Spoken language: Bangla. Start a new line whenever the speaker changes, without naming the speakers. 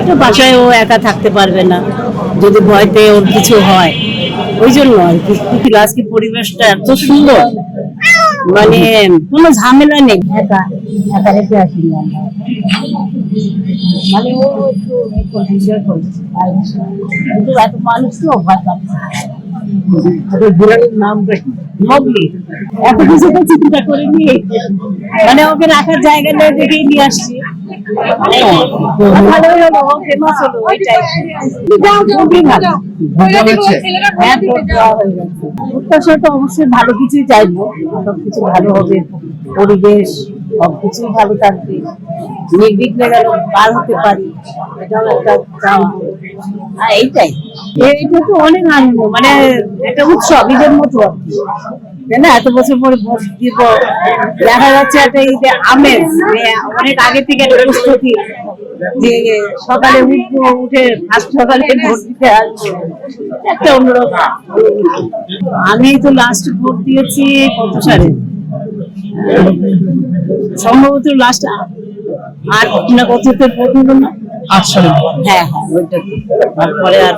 এটা বাসায় ও একা থাকতে পারবে না, যদি ভয়তে ওর কিছু হয়, ওই জন্য আর কি। আজকে পরিবেশটা এত সুন্দর, মানে কোনো ঝামেলা নেই। একা একা রেখে আসিনি আমরা, মানে ও একটু এনজয় করছে, কিন্তু এত মানুষ তো ভয় পাচ্ছে।
বিড়ালের নামটা কি?
মগলি এত কিছু তো চিন্তা করিনি, মানে ওকে রাখার জায়গা নেই দেখেই নিয়ে আসছি। ভালোই হলো, ও ফেমাস হলো, ওইটাই খুবই ভালো। হ্যাঁ, ভোট দেওয়া হয়ে গেছে। প্রত্যাশা তো অবশ্যই ভালো কিছুই চাইবো, সবকিছু ভালো হবে, পরিবেশ সবকিছুই ভালো থাকবে, নির্বিঘ্নে যেন পার হতে পারি, এটাও একটা চাওয়া। এইটাই, এইটা তো অনেক আনন্দ, মানে একটা উৎসব, ঈদের মতো আর কি, তাই না? এত বছর পরে ভোট দিব, দেখা যাচ্ছে একটা ঈদের আমেজ, অনেক আগে থেকে একটা প্রস্তুতি, যে সকালে উঠবো, উঠে ফার্স্ট সকালে ভোট দিতে আসবো, একটা অন্যরকম। আমি তো লাস্ট ভোট দিয়েছি কত সালে, সম্ভবত লাস্ট 8 না কততে ভোট হলো না,
8 সালে।
হ্যাঁ হ্যাঁ, ওইটা তারপরে আর